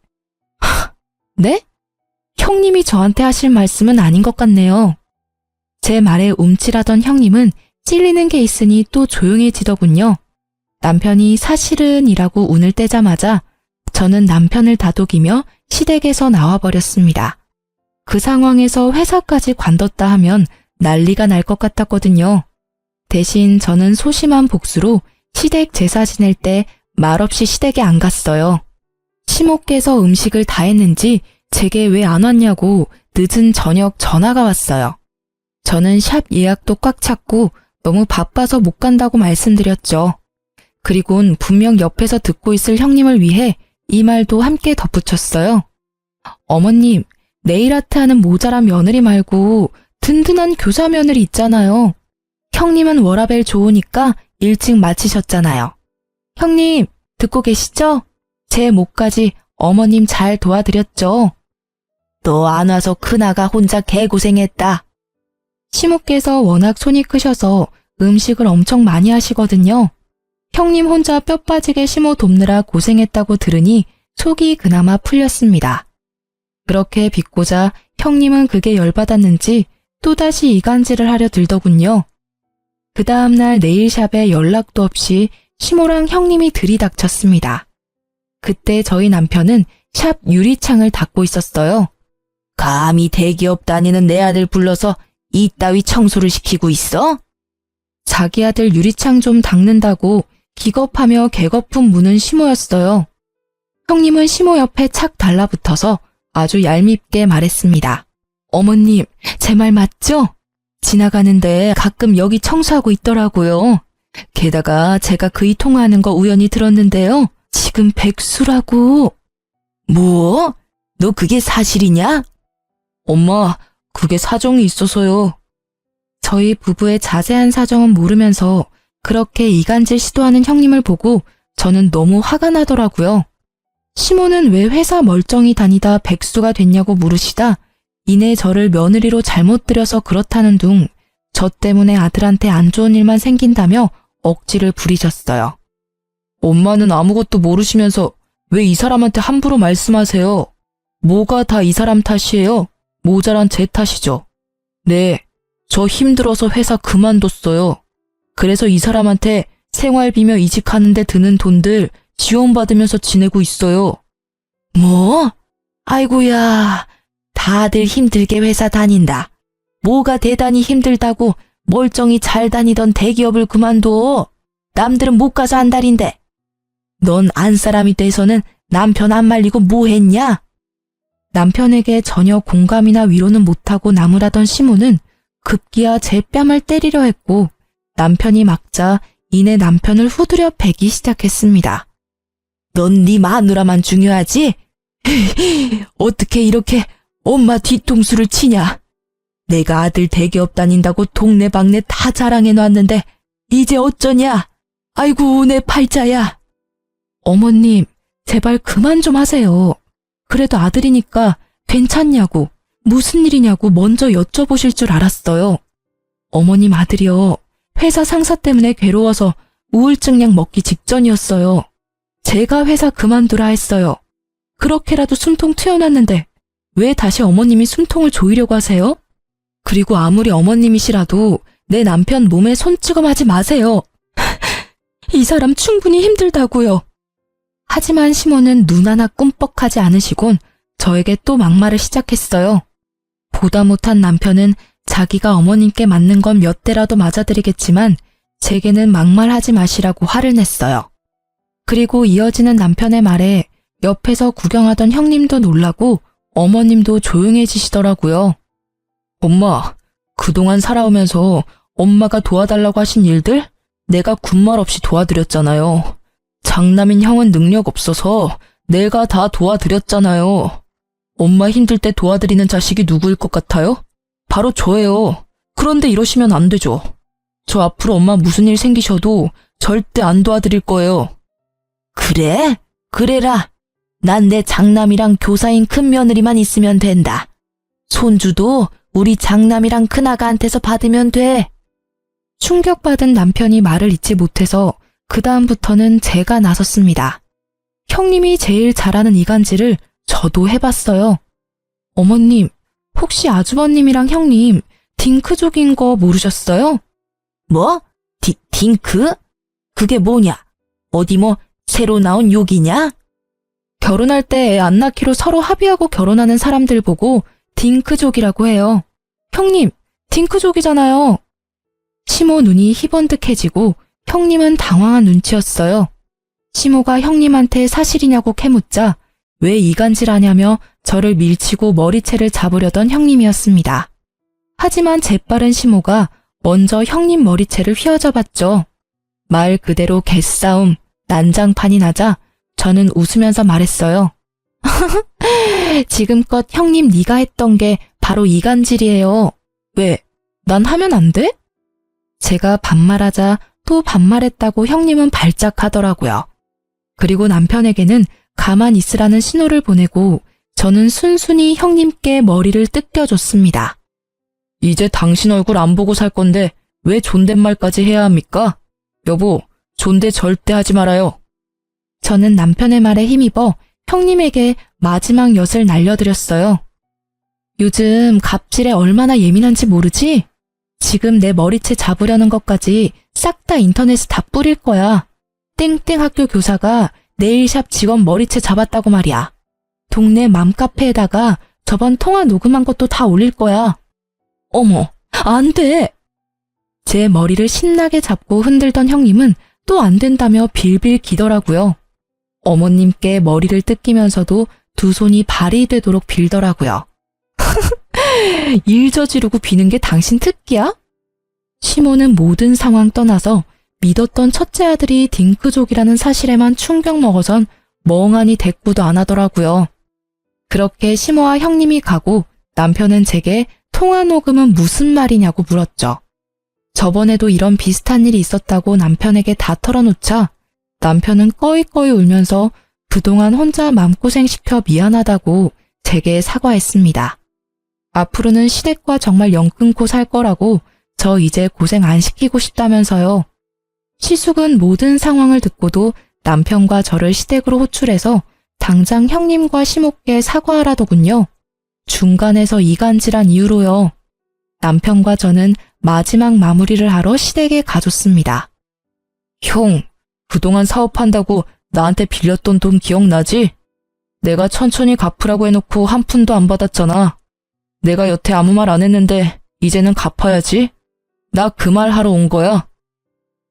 네? 형님이 저한테 하실 말씀은 아닌 것 같네요. 제 말에 움찔하던 형님은 찔리는 게 있으니 또 조용해지더군요. 남편이 사실은 이라고 운을 떼자마자 저는 남편을 다독이며 시댁에서 나와버렸습니다. 그 상황에서 회사까지 관뒀다 하면 난리가 날 것 같았거든요. 대신 저는 소심한 복수로 시댁 제사 지낼 때 말없이 시댁에 안 갔어요. 시모께서 음식을 다 했는지 제게 왜 안 왔냐고 늦은 저녁 전화가 왔어요. 저는 샵 예약도 꽉 찼고 너무 바빠서 못 간다고 말씀드렸죠. 그리곤 분명 옆에서 듣고 있을 형님을 위해 이 말도 함께 덧붙였어요. 어머님, 네일아트 하는 모자란 며느리 말고 든든한 교사 며느리 있잖아요. 형님은 워라밸 좋으니까 일찍 마치셨잖아요. 형님, 듣고 계시죠? 제 목까지 어머님 잘 도와드렸죠? 너 안 와서 큰아가 혼자 개고생했다. 시모께서 워낙 손이 크셔서 음식을 엄청 많이 하시거든요. 형님 혼자 뼈 빠지게 시모 돕느라 고생했다고 들으니 속이 그나마 풀렸습니다. 그렇게 빚고자 형님은 그게 열받았는지 또다시 이간질을 하려 들더군요. 그 다음날 네일샵에 연락도 없이 시모랑 형님이 들이닥쳤습니다. 그때 저희 남편은 샵 유리창을 닫고 있었어요. 감히 대기업 다니는 내 아들 불러서 이따위 청소를 시키고 있어? 자기 아들 유리창 좀 닦는다고 기겁하며 개거품 무는 시모였어요. 형님은 시모 옆에 착 달라붙어서 아주 얄밉게 말했습니다. 어머님, 제 말 맞죠? 지나가는데 가끔 여기 청소하고 있더라고요. 게다가 제가 그이 통화하는 거 우연히 들었는데요. 지금 백수라고. 뭐? 너 그게 사실이냐? 엄마, 그게 사정이 있어서요. 저희 부부의 자세한 사정은 모르면서 그렇게 이간질 시도하는 형님을 보고 저는 너무 화가 나더라고요. 시모는 왜 회사 멀쩡히 다니다 백수가 됐냐고 물으시다 이내 저를 며느리로 잘못 들여서 그렇다는 둥 저 때문에 아들한테 안 좋은 일만 생긴다며 억지를 부리셨어요. 엄마는 아무것도 모르시면서 왜 이 사람한테 함부로 말씀하세요? 뭐가 다 이 사람 탓이에요? 모자란 제 탓이죠. 네, 저 힘들어서 회사 그만뒀어요. 그래서 이 사람한테 생활비며 이직하는데 드는 돈들 지원받으면서 지내고 있어요. 뭐? 아이고야, 다들 힘들게 회사 다닌다. 뭐가 대단히 힘들다고 멀쩡히 잘 다니던 대기업을 그만둬. 남들은 못 가서 안달인데. 넌 안 사람이 돼서는 남편 안 말리고 뭐 했냐? 남편에게 전혀 공감이나 위로는 못하고 나무라던 시모는 급기야 제 뺨을 때리려 했고 남편이 막자 이내 남편을 후드려 베기 시작했습니다. 넌 네 마누라만 중요하지? 어떻게 이렇게 엄마 뒤통수를 치냐? 내가 아들 대기업 다닌다고 동네방네 다 자랑해놨는데 이제 어쩌냐? 아이고 내 팔자야. 어머님 제발 그만 좀 하세요. 그래도 아들이니까 괜찮냐고 무슨 일이냐고 먼저 여쭤보실 줄 알았어요. 어머님 아들이요. 회사 상사 때문에 괴로워서 우울증 약 먹기 직전이었어요. 제가 회사 그만두라 했어요. 그렇게라도 숨통 트여놨는데 왜 다시 어머님이 숨통을 조이려고 하세요? 그리고 아무리 어머님이시라도 내 남편 몸에 손찌검하지 마세요. 이 사람 충분히 힘들다고요. 하지만 시모는 눈 하나 꿈뻑하지 않으시곤 저에게 또 막말을 시작했어요. 보다 못한 남편은 자기가 어머님께 맞는 건 몇 대라도 맞아드리겠지만 제게는 막말하지 마시라고 화를 냈어요. 그리고 이어지는 남편의 말에 옆에서 구경하던 형님도 놀라고 어머님도 조용해지시더라고요. 엄마, 그동안 살아오면서 엄마가 도와달라고 하신 일들 내가 군말 없이 도와드렸잖아요. 장남인 형은 능력 없어서 내가 다 도와드렸잖아요. 엄마 힘들 때 도와드리는 자식이 누구일 것 같아요? 바로 저예요. 그런데 이러시면 안 되죠. 저 앞으로 엄마 무슨 일 생기셔도 절대 안 도와드릴 거예요. 그래? 그래라. 난 내 장남이랑 교사인 큰며느리만 있으면 된다. 손주도 우리 장남이랑 큰아가한테서 받으면 돼. 충격받은 남편이 말을 잇지 못해서 그 다음부터는 제가 나섰습니다. 형님이 제일 잘하는 이간질을 저도 해봤어요. 어머님, 혹시 아주버님이랑 형님 딩크족인 거 모르셨어요? 뭐? 딩크? 그게 뭐냐? 어디 뭐 새로 나온 욕이냐? 결혼할 때 애 안 낳기로 서로 합의하고 결혼하는 사람들 보고 딩크족이라고 해요. 형님, 딩크족이잖아요. 시모 눈이 희번뜩해지고 형님은 당황한 눈치였어요. 시모가 형님한테 사실이냐고 캐묻자 왜 이간질하냐며 저를 밀치고 머리채를 잡으려던 형님이었습니다. 하지만 재빠른 시모가 먼저 형님 머리채를 휘어잡았죠. 말 그대로 개싸움, 난장판이 나자 저는 웃으면서 말했어요. 지금껏 형님 네가 했던 게 바로 이간질이에요. 왜? 난 하면 안 돼? 제가 반말하자 또 반말했다고 형님은 발작하더라고요. 그리고 남편에게는 가만 있으라는 신호를 보내고 저는 순순히 형님께 머리를 뜯겨줬습니다. 이제 당신 얼굴 안 보고 살 건데 왜 존댓말까지 해야 합니까? 여보, 존대 절대 하지 말아요. 저는 남편의 말에 힘입어 형님에게 마지막 엿을 날려드렸어요. 요즘 갑질에 얼마나 예민한지 모르지? 지금 내 머리채 잡으려는 것까지 싹 다 인터넷에 다 뿌릴 거야. 땡땡 학교 교사가 네일샵 직원 머리채 잡았다고 말이야. 동네 맘카페에다가 저번 통화 녹음한 것도 다 올릴 거야. 어머, 안 돼! 제 머리를 신나게 잡고 흔들던 형님은 또 안 된다며 빌빌 기더라고요. 어머님께 머리를 뜯기면서도 두 손이 발이 되도록 빌더라고요. 일 저지르고 비는 게 당신 특기야? 시모는 모든 상황 떠나서 믿었던 첫째 아들이 딩크족이라는 사실에만 충격 먹어선 멍하니 대꾸도 안 하더라고요. 그렇게 시모와 형님이 가고 남편은 제게 통화 녹음은 무슨 말이냐고 물었죠. 저번에도 이런 비슷한 일이 있었다고 남편에게 다 털어놓자 남편은 꺼이꺼이 울면서 그동안 혼자 맘고생시켜 미안하다고 제게 사과했습니다. 앞으로는 시댁과 정말 영 끊고 살 거라고 저 이제 고생 안 시키고 싶다면서요. 시숙은 모든 상황을 듣고도 남편과 저를 시댁으로 호출해서 당장 형님과 시모께 사과하라더군요. 중간에서 이간질한 이유로요. 남편과 저는 마지막 마무리를 하러 시댁에 가줬습니다. 형, 그동안 사업한다고 나한테 빌렸던 돈 기억나지? 내가 천천히 갚으라고 해놓고 한 푼도 안 받았잖아. 내가 여태 아무 말 안 했는데 이제는 갚아야지. 나 그 말 하러 온 거야.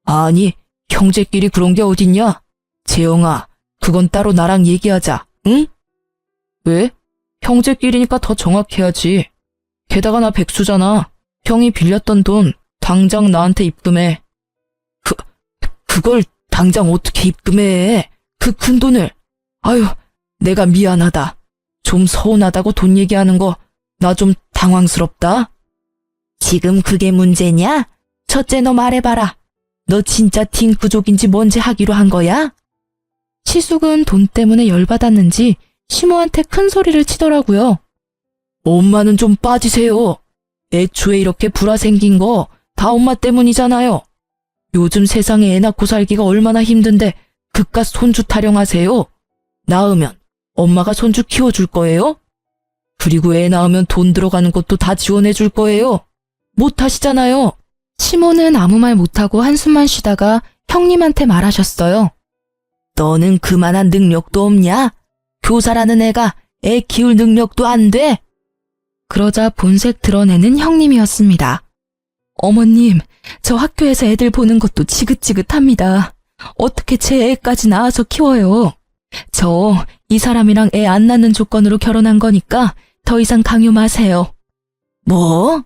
아니, 형제끼리 그런 게 어딨냐? 재영아, 그건 따로 나랑 얘기하자, 응? 왜? 형제끼리니까 더 정확해야지. 게다가 나 백수잖아. 형이 빌렸던 돈 당장 나한테 입금해. 그걸 당장 어떻게 입금해? 그 큰 돈을. 아유, 내가 미안하다. 좀 서운하다고 돈 얘기하는 거 나 좀 당황스럽다. 지금 그게 문제냐? 첫째 너 말해봐라. 너 진짜 딩크족인지 뭔지 하기로 한 거야? 시숙은 돈 때문에 열받았는지 시모한테 큰 소리를 치더라고요. 엄마는 좀 빠지세요. 애초에 이렇게 불화 생긴 거 다 엄마 때문이잖아요. 요즘 세상에 애 낳고 살기가 얼마나 힘든데 그깟 손주 타령하세요. 낳으면 엄마가 손주 키워줄 거예요? 그리고 애 낳으면 돈 들어가는 것도 다 지원해 줄 거예요. 못 하시잖아요. 시모는 아무 말 못하고 한숨만 쉬다가 형님한테 말하셨어요. 너는 그만한 능력도 없냐? 교사라는 애가 애 키울 능력도 안 돼? 그러자 본색 드러내는 형님이었습니다. 어머님, 저 학교에서 애들 보는 것도 지긋지긋합니다. 어떻게 제 애까지 낳아서 키워요? 저 이 사람이랑 애 안 낳는 조건으로 결혼한 거니까 더 이상 강요 마세요. 뭐?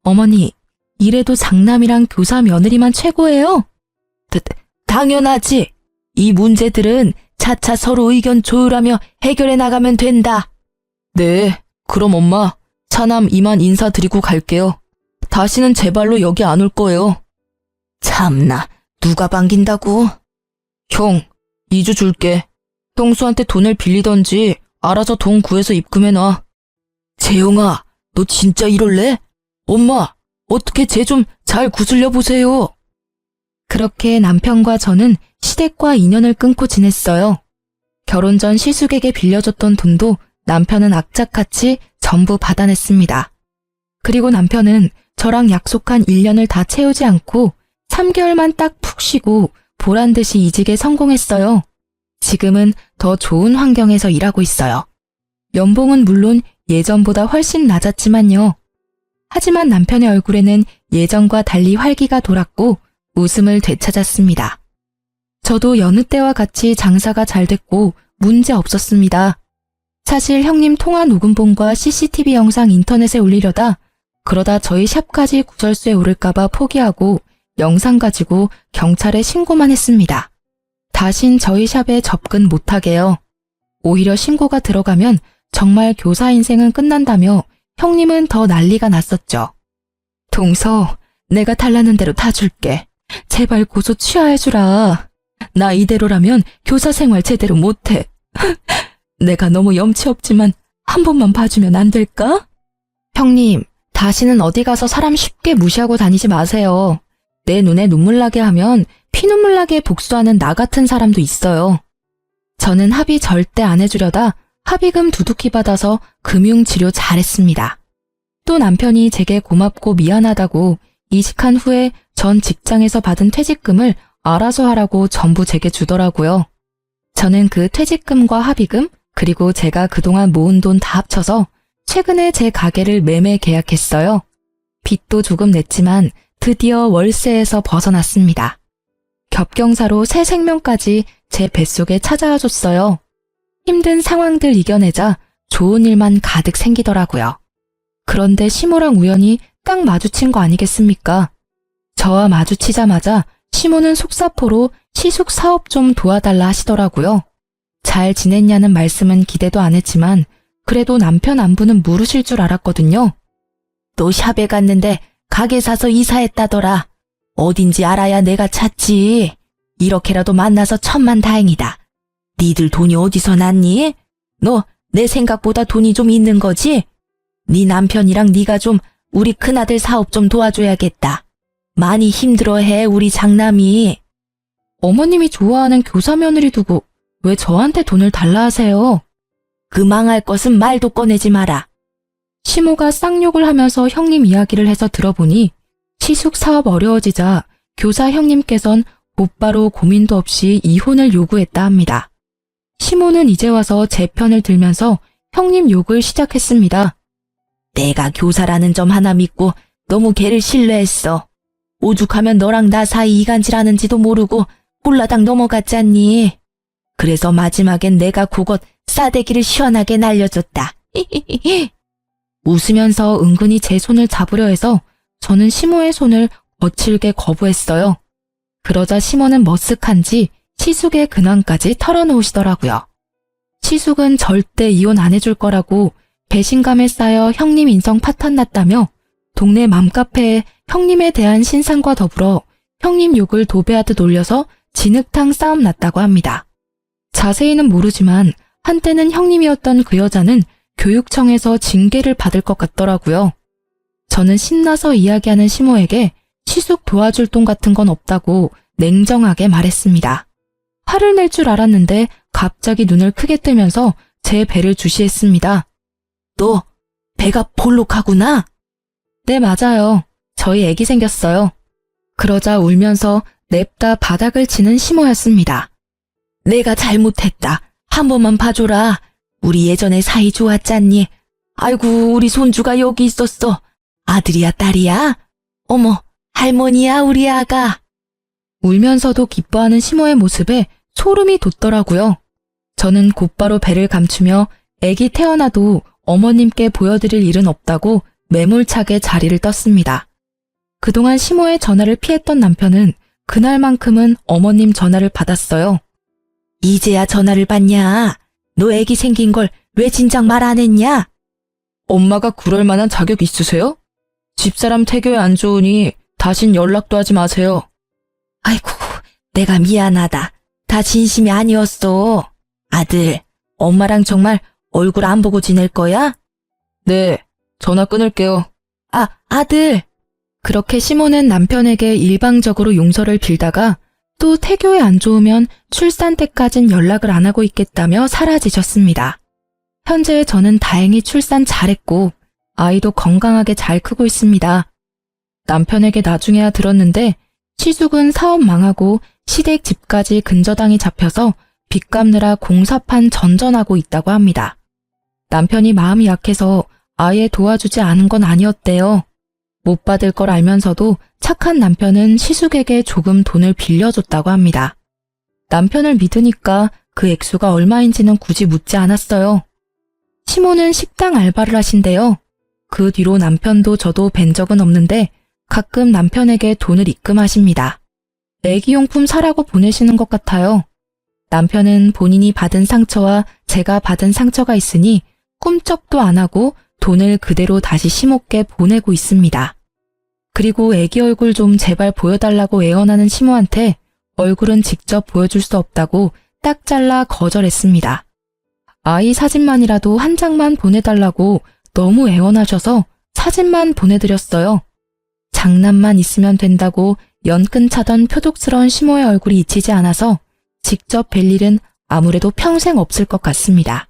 어머니, 이래도 장남이랑 교사 며느리만 최고예요? 당연하지. 이 문제들은 차차 서로 의견 조율하며 해결해 나가면 된다. 네, 그럼 엄마, 차남 이만 인사드리고 갈게요. 다시는 제 발로 여기 안 올 거예요. 참나, 누가 반긴다고? 형, 2주 줄게. 형수한테 돈을 빌리던지 알아서 돈 구해서 입금해놔. 재용아, 너 진짜 이럴래? 엄마, 어떻게 쟤 좀 잘 구슬려 보세요. 그렇게 남편과 저는 시댁과 인연을 끊고 지냈어요. 결혼 전 시숙에게 빌려줬던 돈도 남편은 악착같이 전부 받아냈습니다. 그리고 남편은 저랑 약속한 1년을 다 채우지 않고 3개월만 딱 푹 쉬고 보란듯이 이직에 성공했어요. 지금은 더 좋은 환경에서 일하고 있어요. 연봉은 물론 예전보다 훨씬 낮았지만요. 하지만 남편의 얼굴에는 예전과 달리 활기가 돌았고 웃음을 되찾았습니다. 저도 여느 때와 같이 장사가 잘 됐고 문제 없었습니다. 사실 형님 통화 녹음본과 CCTV 영상 인터넷에 올리려다 그러다 저희 샵까지 구설수에 오를까봐 포기하고 영상 가지고 경찰에 신고만 했습니다. 다신 저희 샵에 접근 못하게요. 오히려 신고가 들어가면 정말 교사 인생은 끝난다며 형님은 더 난리가 났었죠. 동서, 내가 달라는 대로 다 줄게. 제발 고소 취하해주라. 나 이대로라면 교사 생활 제대로 못해. 내가 너무 염치 없지만 한 번만 봐주면 안 될까? 형님, 다시는 어디 가서 사람 쉽게 무시하고 다니지 마세요. 내 눈에 눈물 나게 하면 피눈물 나게 복수하는 나 같은 사람도 있어요. 저는 합의 절대 안 해주려다 합의금 두둑히 받아서 금융치료 잘했습니다. 또 남편이 제게 고맙고 미안하다고 이직한 후에 전 직장에서 받은 퇴직금을 알아서 하라고 전부 제게 주더라고요. 저는 그 퇴직금과 합의금 그리고 제가 그동안 모은 돈 다 합쳐서 최근에 제 가게를 매매 계약했어요. 빚도 조금 냈지만 드디어 월세에서 벗어났습니다. 겹경사로 새 생명까지 제 뱃속에 찾아와 줬어요. 힘든 상황들 이겨내자 좋은 일만 가득 생기더라고요. 그런데 시모랑 우연히 딱 마주친 거 아니겠습니까? 저와 마주치자마자 시모는 속사포로 시숙 사업 좀 도와달라 하시더라고요. 잘 지냈냐는 말씀은 기대도 안 했지만 그래도 남편 안부는 물으실 줄 알았거든요. 너 샵에 갔는데 가게 사서 이사했다더라. 어딘지 알아야 내가 찾지. 이렇게라도 만나서 천만다행이다. 니들 돈이 어디서 났니? 너 내 생각보다 돈이 좀 있는 거지? 네 남편이랑 네가 좀 우리 큰아들 사업 좀 도와줘야겠다. 많이 힘들어해 우리 장남이. 어머님이 좋아하는 교사 며느리 두고 왜 저한테 돈을 달라 하세요? 그 망할 것은 말도 꺼내지 마라. 시모가 쌍욕을 하면서 형님 이야기를 해서 들어보니 시숙 사업 어려워지자 교사 형님께선 곧바로 고민도 없이 이혼을 요구했다 합니다. 시모는 이제 와서 제 편을 들면서 형님 욕을 시작했습니다. 내가 교사라는 점 하나 믿고 너무 걔를 신뢰했어. 오죽하면 너랑 나 사이 이간질하는지도 모르고 홀라당 넘어갔잖니. 그래서 마지막엔 내가 그것 싸대기를 시원하게 날려줬다. 웃으면서 은근히 제 손을 잡으려 해서 저는 시모의 손을 거칠게 거부했어요. 그러자 시모는 머쓱한지 시숙의 근황까지 털어놓으시더라고요. 시숙은 절대 이혼 안 해줄 거라고 배신감에 쌓여 형님 인성 파탄났다며 동네 맘카페에 형님에 대한 신상과 더불어 형님 욕을 도배하듯 올려서 진흙탕 싸움 났다고 합니다. 자세히는 모르지만 한때는 형님이었던 그 여자는 교육청에서 징계를 받을 것 같더라고요. 저는 신나서 이야기하는 시모에게 시숙 도와줄 돈 같은 건 없다고 냉정하게 말했습니다. 화를 낼 줄 알았는데 갑자기 눈을 크게 뜨면서 제 배를 주시했습니다. 너 배가 볼록하구나? 네, 맞아요. 저희 애기 생겼어요. 그러자 울면서 냅다 바닥을 치는 시모였습니다. 내가 잘못했다. 한 번만 봐줘라. 우리 예전에 사이 좋았잖니. 아이고, 우리 손주가 여기 있었어. 아들이야, 딸이야? 어머, 할머니야, 우리 아가. 울면서도 기뻐하는 시모의 모습에 소름이 돋더라고요. 저는 곧바로 배를 감추며 애기 태어나도 어머님께 보여드릴 일은 없다고 매몰차게 자리를 떴습니다. 그동안 시모의 전화를 피했던 남편은 그날만큼은 어머님 전화를 받았어요. 이제야 전화를 받냐? 너 애기 생긴 걸 왜 진작 말 안 했냐? 엄마가 그럴 만한 자격 있으세요? 집사람 태교에 안 좋으니 다신 연락도 하지 마세요. 아이고, 내가 미안하다. 다 진심이 아니었어. 아들, 엄마랑 정말 얼굴 안 보고 지낼 거야? 네, 전화 끊을게요. 아들. 그렇게 시모는 남편에게 일방적으로 용서를 빌다가 또 태교에 안 좋으면 출산 때까진 연락을 안 하고 있겠다며 사라지셨습니다. 현재 저는 다행히 출산 잘했고 아이도 건강하게 잘 크고 있습니다. 남편에게 나중에야 들었는데 시숙은 사업 망하고 시댁 집까지 근저당이 잡혀서 빚 갚느라 공사판 전전하고 있다고 합니다. 남편이 마음이 약해서 아예 도와주지 않은 건 아니었대요. 못 받을 걸 알면서도 착한 남편은 시숙에게 조금 돈을 빌려줬다고 합니다. 남편을 믿으니까 그 액수가 얼마인지는 굳이 묻지 않았어요. 시모는 식당 알바를 하신대요. 그 뒤로 남편도 저도 뵌 적은 없는데 가끔 남편에게 돈을 입금하십니다. 애기용품 사라고 보내시는 것 같아요. 남편은 본인이 받은 상처와 제가 받은 상처가 있으니 꿈쩍도 안 하고 돈을 그대로 다시 시모께 보내고 있습니다. 그리고 애기 얼굴 좀 제발 보여달라고 애원하는 시모한테 얼굴은 직접 보여줄 수 없다고 딱 잘라 거절했습니다. 아이 사진만이라도 한 장만 보내달라고 너무 애원하셔서 사진만 보내드렸어요. 장난만 있으면 된다고 연끈 차던 표독스러운 시모의 얼굴이 잊히지 않아서 직접 뵐 일은 아무래도 평생 없을 것 같습니다.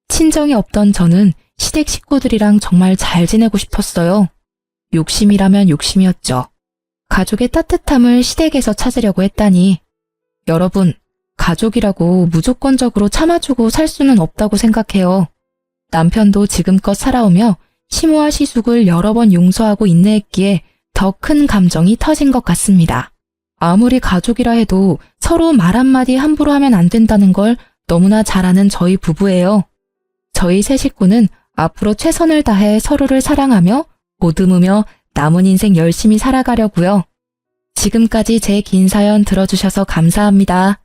친정이 없던 저는 시댁 식구들이랑 정말 잘 지내고 싶었어요. 욕심이라면 욕심이었죠. 가족의 따뜻함을 시댁에서 찾으려고 했다니. 여러분, 가족이라고 무조건적으로 참아주고 살 수는 없다고 생각해요. 남편도 지금껏 살아오며 시모와 시숙을 여러 번 용서하고 인내했기에 더 큰 감정이 터진 것 같습니다. 아무리 가족이라 해도 서로 말 한마디 함부로 하면 안 된다는 걸 너무나 잘 아는 저희 부부예요. 저희 세 식구는 앞으로 최선을 다해 서로를 사랑하며 보듬으며 남은 인생 열심히 살아가려고요. 지금까지 제 긴 사연 들어주셔서 감사합니다.